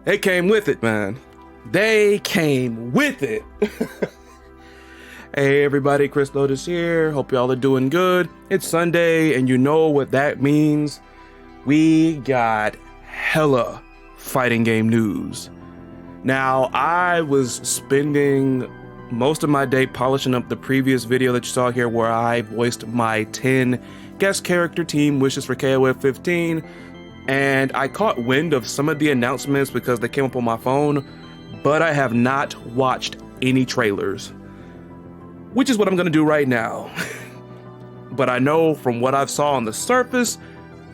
They came with it, man. They came with it. Hey everybody, Chris Lotus here. Hope y'all are doing good. It's Sunday, and you know what that means. We got hella fighting game news. Now, I was spending most of my day polishing up the previous video that you saw here where I voiced my 10 guest character team wishes for KOF 15, and I caught wind of some of the announcements because they came up on my phone, but I have not watched any trailers, which is what I'm gonna do right now. But I know from what I've saw on the surface,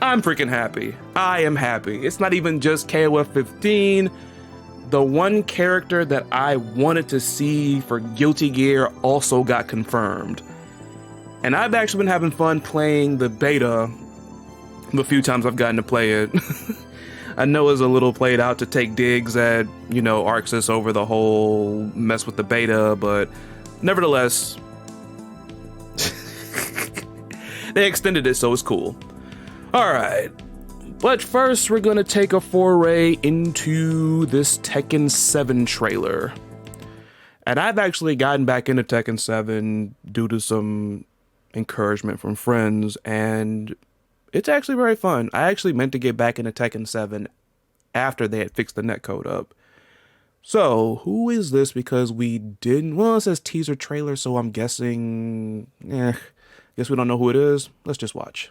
I'm freaking happy. I am happy. It's not even just KOF 15. The one character that I wanted to see for Guilty Gear also got confirmed. And I've actually been having fun playing the beta the few times I've gotten to play it. I know it's a little played out to take digs at, Arxis over the whole mess with the beta, but nevertheless, they extended it, so it's cool. All right, but first we're gonna take a foray into this Tekken 7 trailer. And I've actually gotten back into Tekken 7 due to some encouragement from friends, and it's actually very fun. I actually meant to get back into Tekken 7 after they had fixed the netcode up. So, who is this? Because we didn't... Well, it says teaser trailer, so I'm guessing... guess we don't know who it is. Let's just watch.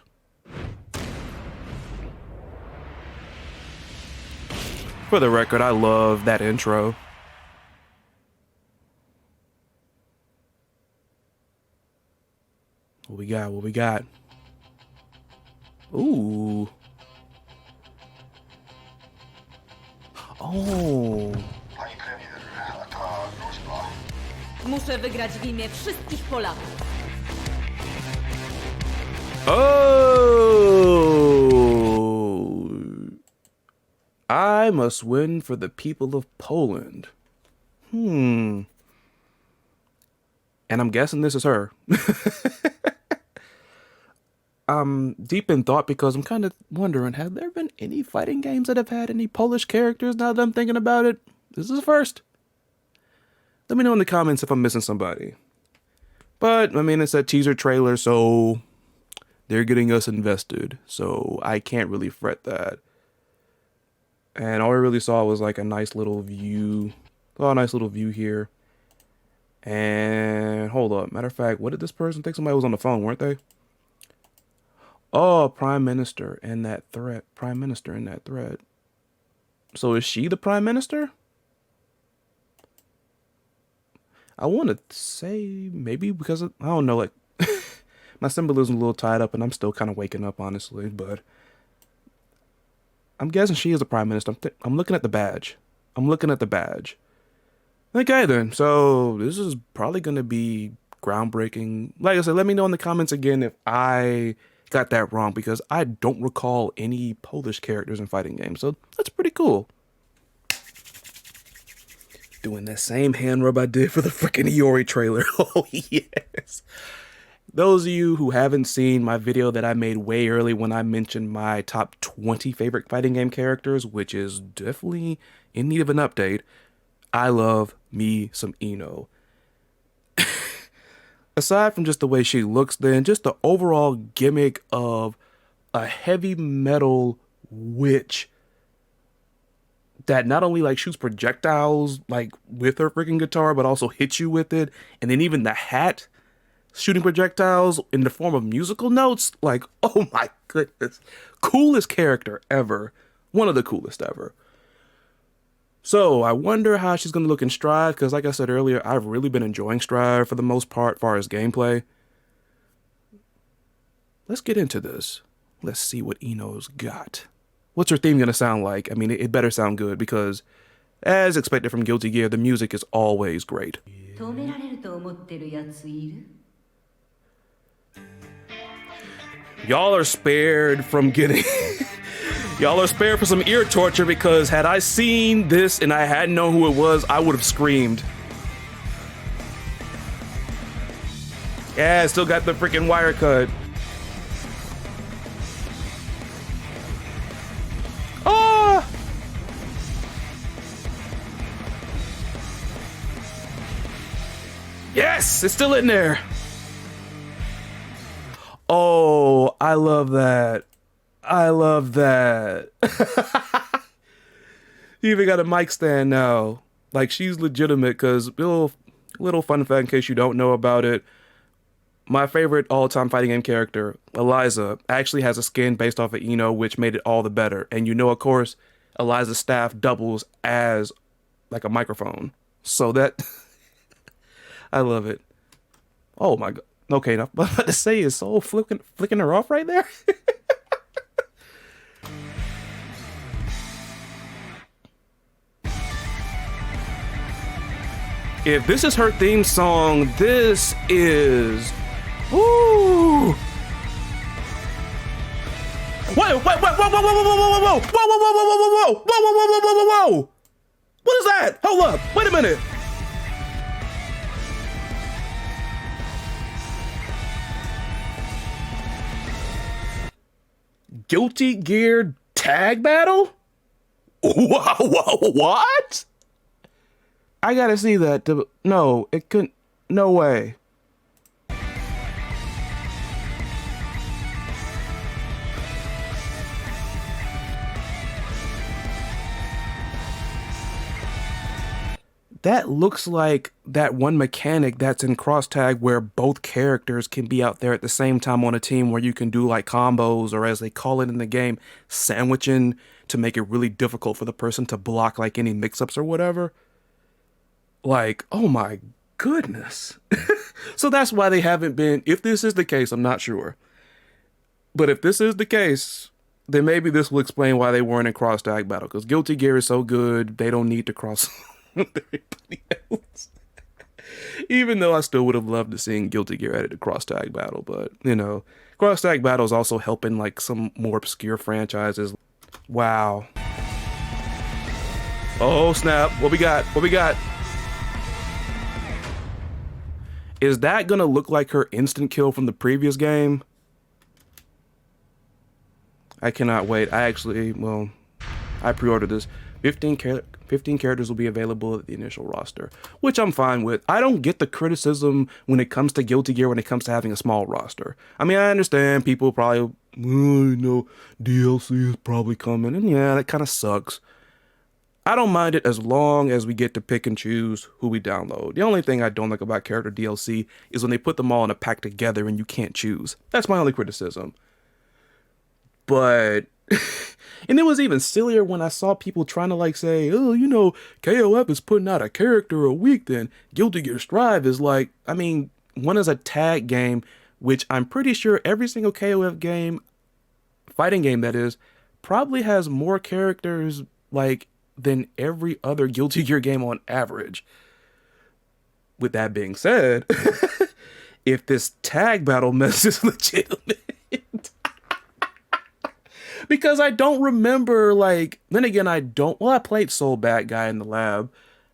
For the record, I love that intro. What we got? What we got? Ooh. Oh. Muszę wygrać w imię wszystkich Polaków. Oh. I must win for the people of Poland. And I'm guessing this is her. I'm deep in thought because I'm kind of wondering, have there been any fighting games that have had any Polish characters now that I'm thinking about it? This is the first. Let me know in the comments if I'm missing somebody. But, I mean, it's a teaser trailer, so they're getting us invested. So I can't really fret that. And all I really saw was like a nice little view. Oh, a nice little view here. And hold up. Matter of fact, what did this person think? Somebody was on the phone, weren't they? Oh, Prime Minister in that thread. Prime Minister in that thread. So is she the Prime Minister? I want to say maybe because of, I don't know, like my symbolism a little tied up and I'm still kind of waking up, honestly, but I'm guessing she is the Prime Minister. I'm looking at the badge. I'm looking at the badge. Okay then, so this is probably going to be groundbreaking. Like I said, let me know in the comments again if I got that wrong, because I don't recall any Polish characters in fighting games, so that's pretty cool. Doing that same hand rub I did for the freaking Iori trailer. Oh yes. Those of you who haven't seen my video that I made way early when I mentioned my top 20 favorite fighting game characters, which is definitely in need of an update, I love me some Ino. Aside from just the way she looks, then just the overall gimmick of a heavy metal witch that not only like shoots projectiles like with her freaking guitar, but also hits you with it, and then even the hat shooting projectiles in the form of musical notes. Like, oh my goodness, coolest character ever, one of the coolest ever. So I wonder how she's going to look in Strive, because like I said earlier, I've really been enjoying Strive for the most part, as far as gameplay. Let's get into this. Let's see what Ino's got. What's her theme going to sound like? I mean, it better sound good, because as expected from Guilty Gear, the music is always great. Y'all are spared from getting... Y'all are spared for some ear torture, because had I seen this and I hadn't known who it was, I would have screamed. Yeah, still got the freaking wire cut. Ah! Yes, it's still in there. Oh, I love that. I love that. You even got a mic stand now. Like, she's legitimate because, little fun fact in case you don't know about it, my favorite all-time fighting game character, Eliza, actually has a skin based off of Ino, which made it all the better. And of course, Eliza's staff doubles as like a microphone. So that, I love it. Oh my God. Okay, I'm about to say, is Soul flicking her off right there? If this is her theme song, this is... Woo! Whoa, whoa, whoa, whoa, whoa, whoa, whoa, whoa, whoa, whoa, whoa, whoa, whoa, whoa, whoa, whoa, whoa, whoa, whoa, whoa! What is that? Hold up, wait a minute. Guilty Gear tag battle? What? I gotta see that. No, it couldn't. No way. That looks like that one mechanic that's in Cross Tag where both characters can be out there at the same time on a team, where you can do like combos, or as they call it in the game, sandwiching, to make it really difficult for the person to block like any mix-ups or whatever. Like, oh my goodness. So that's why they haven't been, if this is the case, I'm not sure. But if this is the case, then maybe this will explain why they weren't in Cross Tag Battle, because Guilty Gear is so good, they don't need to cross with everybody else. Even though I still would have loved to see Guilty Gear added to Cross Tag Battle, but Cross Tag Battle is also helping like some more obscure franchises. Wow. Oh snap! What we got? What we got? Is that gonna look like her instant kill from the previous game? I cannot wait. I pre-ordered this. 15 characters will be available at the initial roster, which I'm fine with. I don't get the criticism when it comes to Guilty Gear, when it comes to having a small roster. I mean, I understand people probably, DLC is probably coming, and yeah, that kind of sucks. I don't mind it as long as we get to pick and choose who we download. The only thing I don't like about character DLC is when they put them all in a pack together and you can't choose. That's my only criticism. But... And it was even sillier when I saw people trying to like say, oh, KOF is putting out a character a week, then Guilty Gear Strive is like, I mean, one is a tag game, which I'm pretty sure every single KOF game, fighting game that is, probably has more characters like than every other Guilty Gear game on average. With that being said, if this tag battle mess is legitimate, because I don't remember, then again, I played Soul Bad Guy in the lab,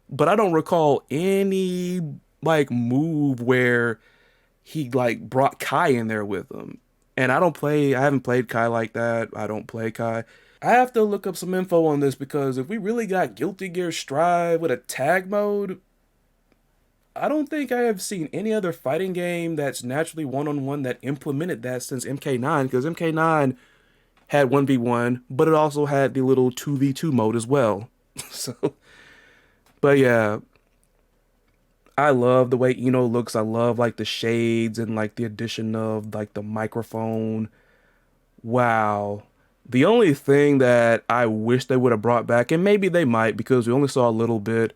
but I don't recall any, move where he, brought Kai in there with him. And I haven't played Kai like that. I don't play Kai. I have to look up some info on this, because if we really got Guilty Gear Strive with a tag mode, I don't think I have seen any other fighting game that's naturally one-on-one that implemented that since MK9, because MK9... had 1v1, but it also had the little 2v2 mode as well. But yeah, I love the way Ino looks. I love the shades and the addition of the microphone. Wow. The only thing that I wish they would have brought back, and maybe they might because we only saw a little bit,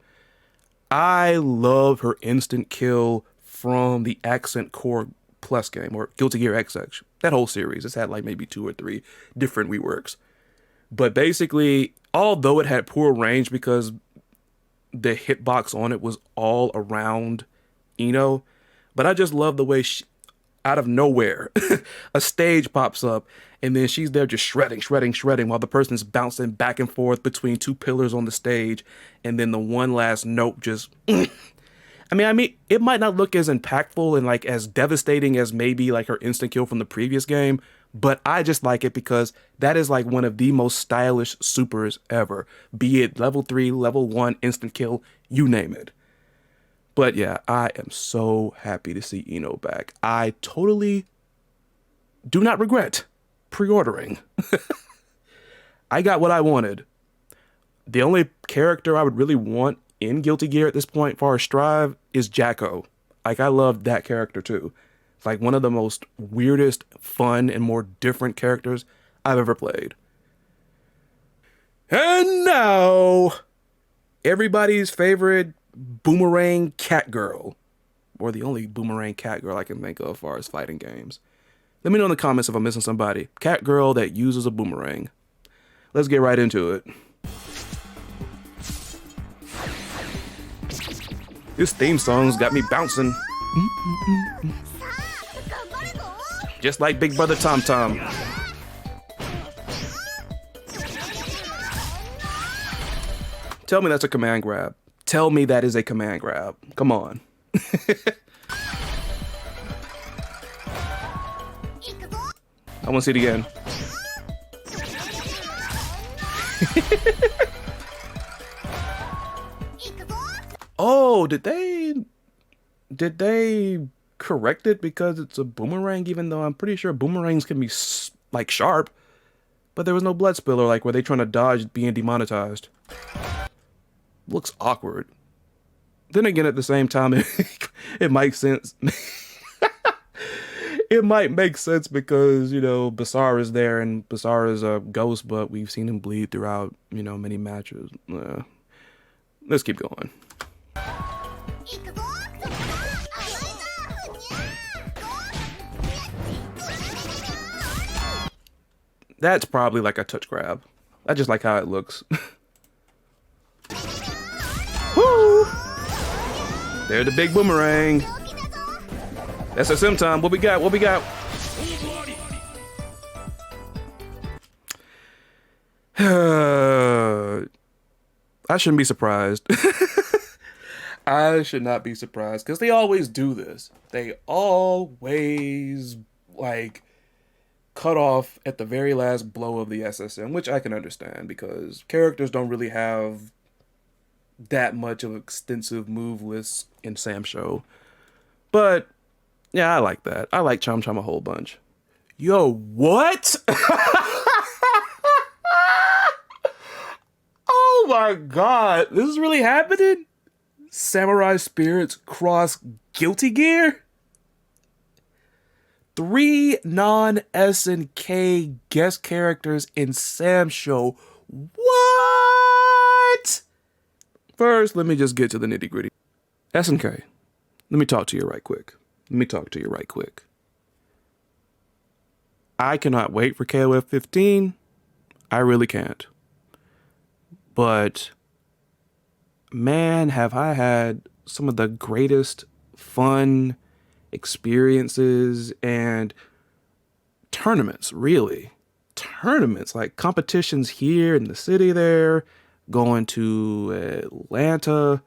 I love her instant kill from the Accent Core Plus game, or Guilty Gear XX. That whole series, it's had maybe 2 or 3 different reworks. But basically, although it had poor range because the hitbox on it was all around Ino, but I just love the way out of nowhere, a stage pops up, and then she's there just shredding while the person's bouncing back and forth between 2 pillars on the stage, and then the one last note just... I mean, it might not look as impactful and as devastating as maybe her instant kill from the previous game, but I just like it because that is one of the most stylish supers ever. Be it level 3, level 1, instant kill, you name it. But yeah, I am so happy to see Ino back. I totally do not regret pre-ordering. I got what I wanted. The only character I would really want in Guilty Gear at this point, far as Strive, is Jacko. Like, I love that character too. It's like one of the most weirdest, fun, and more different characters I've ever played. And now, everybody's favorite boomerang cat girl. Or the only boomerang cat girl I can think of as far as fighting games. Let me know in the comments if I'm missing somebody. Cat girl that uses a boomerang. Let's get right into it. This theme song's got me bouncing. Just like Big Brother Tom Tom. Tell me that's a command grab. Tell me that is a command grab. Come on. I want to see it again. Oh, did they correct it because it's a boomerang, even though I'm pretty sure boomerangs can be like sharp, but there was no blood spill, or like were they trying to dodge being demonetized? Looks awkward. Then again, at the same time, it makes sense. It might make sense because, you know, Basara is there and Basara is a ghost, but we've seen him bleed throughout, you know, many matches. Let's keep going. That's probably like a touch grab. I just like how it looks. Woo! There's the big boomerang. SSM time. What we got? What we got? I shouldn't be surprised. I should not be surprised because they always do this. They always like cut off at the very last blow of the SSM, which I can understand because characters don't really have that much of extensive move lists in Sam Show. But yeah, I like that. I like Cham Cham a whole bunch. Yo, what? Oh my god, this is really happening? Samurai Spirits cross Guilty Gear? 3 non-SNK guest characters in Sam Show. What? First, let me just get to the nitty gritty. SNK, let me talk to you right quick. I cannot wait for KOF 15. I really can't. But man, have I had some of the greatest fun experiences and tournaments, really. Tournaments, like competitions here in the city there, going to Atlanta,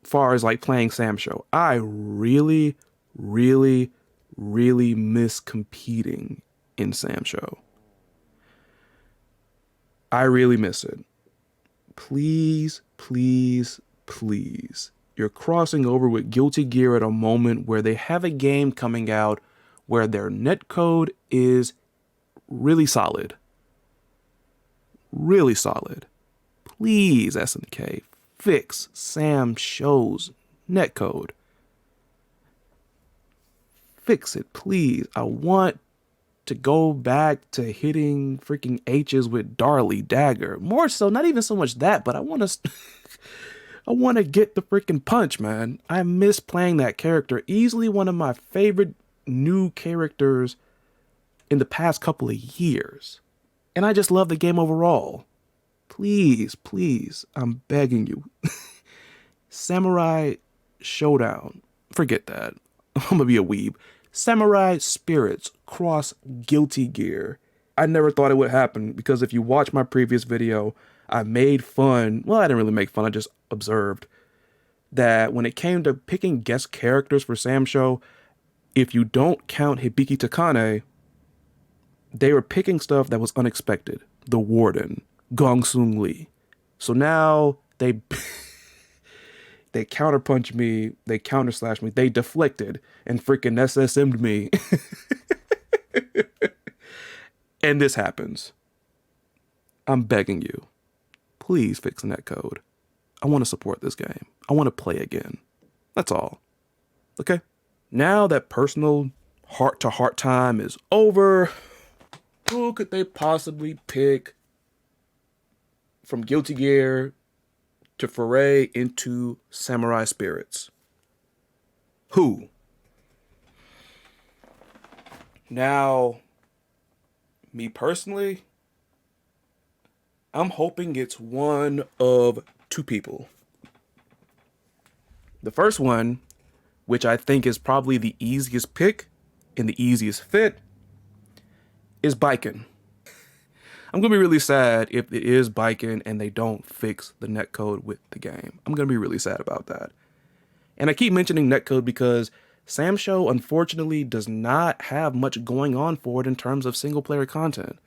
far as like playing Sam Show. I really, really, really miss competing in Sam Show. I really miss it. Please, please, please. You're crossing over with Guilty Gear at a moment where they have a game coming out where their netcode is really solid. Really solid. Please, SNK, fix Sam Show's netcode. Fix it, please. I want to go back to hitting freaking H's with Darly Dagger. More so, not even so much that, but I want to I want to get the freaking punch, man. I miss playing that character. Easily one of my favorite new characters in the past couple of years. And I just love the game overall. Please, please, I'm begging you. Samurai Shodown. Forget that. I'm gonna be a weeb. Samurai Spirits cross Guilty Gear. I never thought it would happen because if you watch my previous video, I made fun. Well, I didn't really make fun. I just observed that when it came to picking guest characters for Sam Show, if you don't count Hibiki Takane, they were picking stuff that was unexpected. The Warden, Gong Sung Lee. So now they They counterpunched me, they counterslashed me, they deflected and freaking SSM'd me. And this happens. I'm begging you, please fix the netcode. I want to support this game. I want to play again. That's all. Okay? Now that personal heart-to-heart time is over, who could they possibly pick from Guilty Gear to foray into Samurai Spirits? Who? Now, me personally, I'm hoping it's one of two people. The first one, which I think is probably the easiest pick and the easiest fit, is Biken. I'm going to be really sad if it is Biken and they don't fix the netcode with the game. I'm going to be really sad about that. And I keep mentioning netcode because Sam Show unfortunately does not have much going on for it in terms of single player content.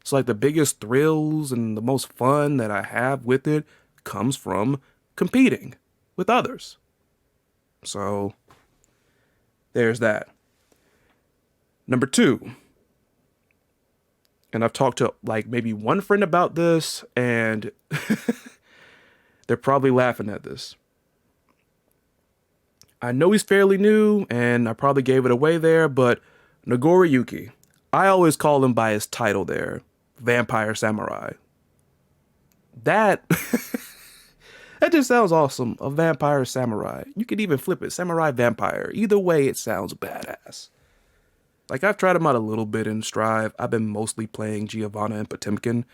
So like the biggest thrills and the most fun that I have with it comes from competing with others. So there's that. Number two, and I've talked to like maybe one friend about this and they're probably laughing at this. I know he's fairly new and I probably gave it away there, but Nagoriyuki, I always call him by his title there, Vampire Samurai. That that just sounds awesome, a Vampire Samurai. You could even flip it, Samurai Vampire. Either way, it sounds badass. Like, I've tried him out a little bit in Strive. I've been mostly playing Giovanna and Potemkin.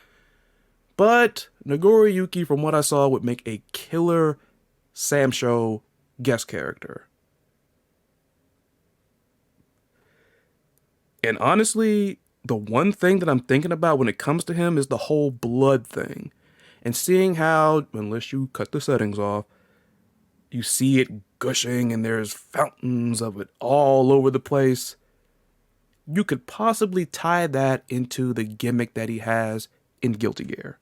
But Nagoriyuki, from what I saw, would make a killer Sam Show guest character. And honestly, the one thing that I'm thinking about when it comes to him is the whole blood thing. And seeing how, unless you cut the settings off, you see it gushing and there's fountains of it all over the place. You could possibly tie that into the gimmick that he has in Guilty Gear.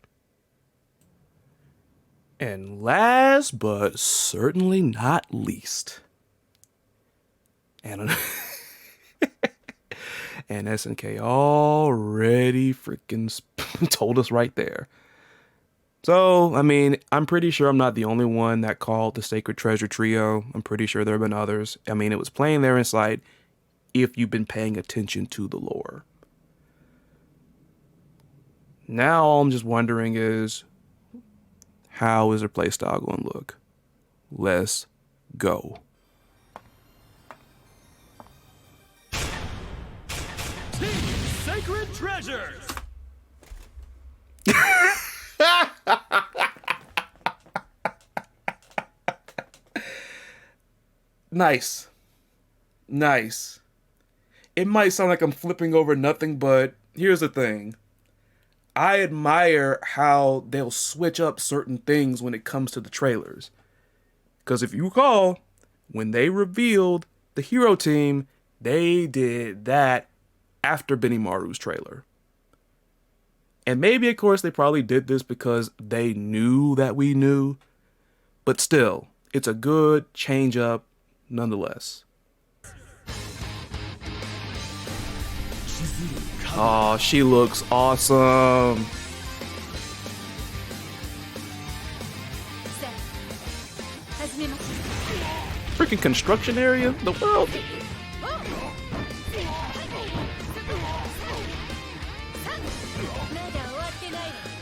And last but certainly not least, and SNK already freaking told us right there. So, I mean, I'm pretty sure I'm not the only one that called the Sacred Treasure Trio. I'm pretty sure there have been others. I mean, it was playing there in sight if you've been paying attention to the lore. Now all I'm just wondering is, how is their playstyle going to look? Let's go. Team Sacred Treasures! Nice. Nice. It might sound like I'm flipping over nothing, but here's the thing. I admire how they'll switch up certain things when it comes to the trailers. Because if you recall, when they revealed the hero team, they did that after Benimaru's trailer. And maybe, of course, they probably did this because they knew that we knew. But still, it's a good change up nonetheless. Oh, she looks awesome. Freaking construction area? The world?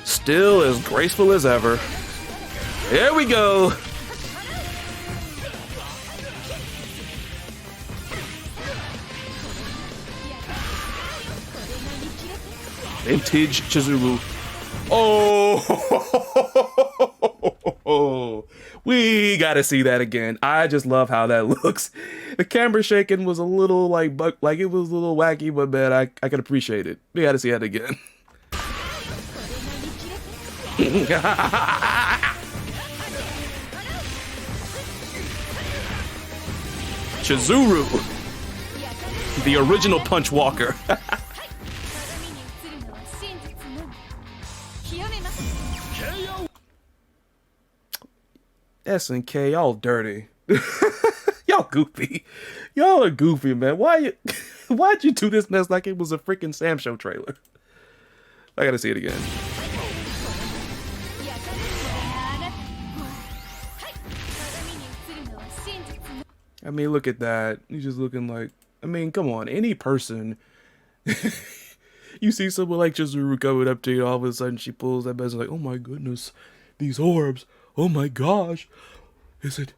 Still as graceful as ever. There we go. Vintage Chizuru. Oh, we gotta see that again. I just love how that looks. The camera shaking was a little like it was a little wacky, but man, I can appreciate it. We gotta see that again. Chizuru, the original Punch Walker. SNK, y'all dirty. Y'all goofy. Y'all are goofy, man. Why'd you do this mess like it was a freaking Sam Show trailer? I gotta see it again. I mean, look at that. He's just looking like, I mean, come on. Any person, you see someone like Chizuru coming up to you, all of a sudden she pulls that mess like, oh my goodness, these orbs. Oh my gosh. Is it?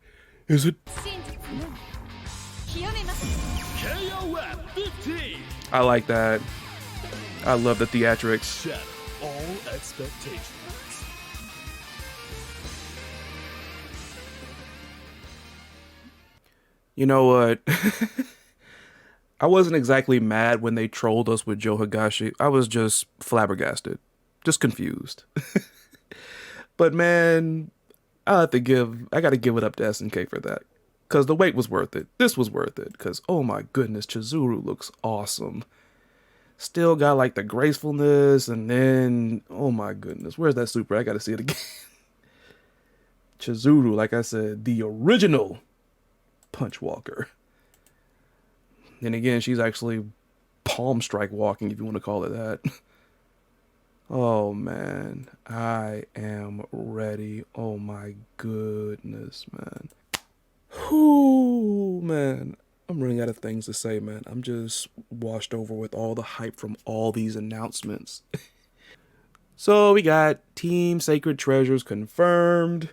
KOF 15. I like that. I love the theatrics. Shatter all expectations. You know what? I wasn't exactly mad when they trolled us with Joe Higashi. I was just flabbergasted. Just confused. But man, I gotta give it up to SNK for that. Cause the wait was worth it. This was worth it. Cause oh my goodness, Chizuru looks awesome. Still got like the gracefulness, and then oh my goodness, where's that super? I gotta see it again. Chizuru, like I said, the original punch walker. Then again, she's actually palm strike walking, if you want to call it that. Oh man, I am ready. Oh my goodness, man. Whoo, man. I'm running out of things to say, man. I'm just washed over with all the hype from all these announcements. So we got Team Sacred Treasures confirmed.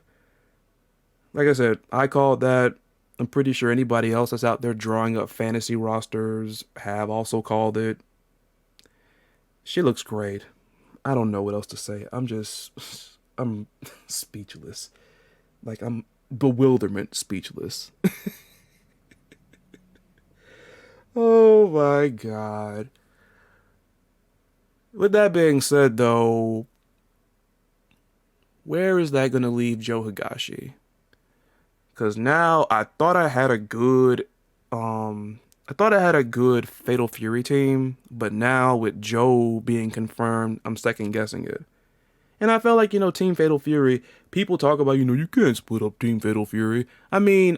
Like I said, I called that. I'm pretty sure anybody else that's out there drawing up fantasy rosters have also called it. She looks great. I don't know what else to say. I'm speechless. Like, I'm bewilderment speechless. Oh my god. With that being said, though, where is that going to leave Joe Higashi? Because now I thought I had a good Fatal Fury team, but now with Joe being confirmed, I'm second guessing it. And I felt like, Team Fatal Fury, people talk about, you can't split up Team Fatal Fury. I mean,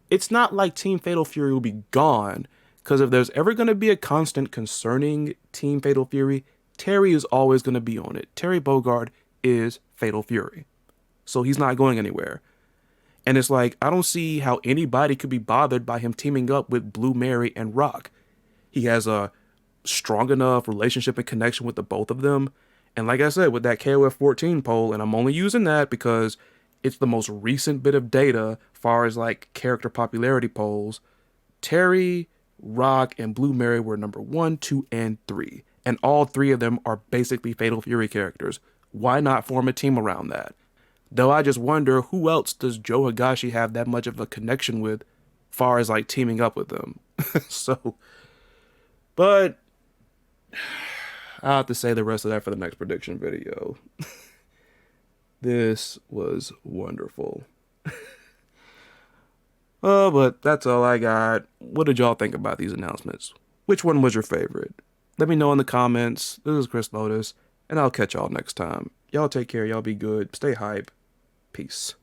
it's not like Team Fatal Fury will be gone, because if there's ever going to be a constant concerning Team Fatal Fury, Terry is always going to be on it. Terry Bogard is Fatal Fury. So he's not going anywhere. And it's like, I don't see how anybody could be bothered by him teaming up with Blue Mary and Rock. He has a strong enough relationship and connection with the both of them. And like I said, with that KOF 14 poll, and I'm only using that because it's the most recent bit of data far as like character popularity polls, Terry, Rock, and Blue Mary were number 1, 2, and 3. And all three of them are basically Fatal Fury characters. Why not form a team around that? Though I just wonder, who else does Joe Higashi have that much of a connection with, far as like teaming up with them? But I'll have to say the rest of that for the next prediction video. This was wonderful. Oh, but that's all I got. What did y'all think about these announcements? Which one was your favorite? Let me know in the comments. This is Chris Lotus, and I'll catch y'all next time. Y'all take care. Y'all be good. Stay hype. Peace.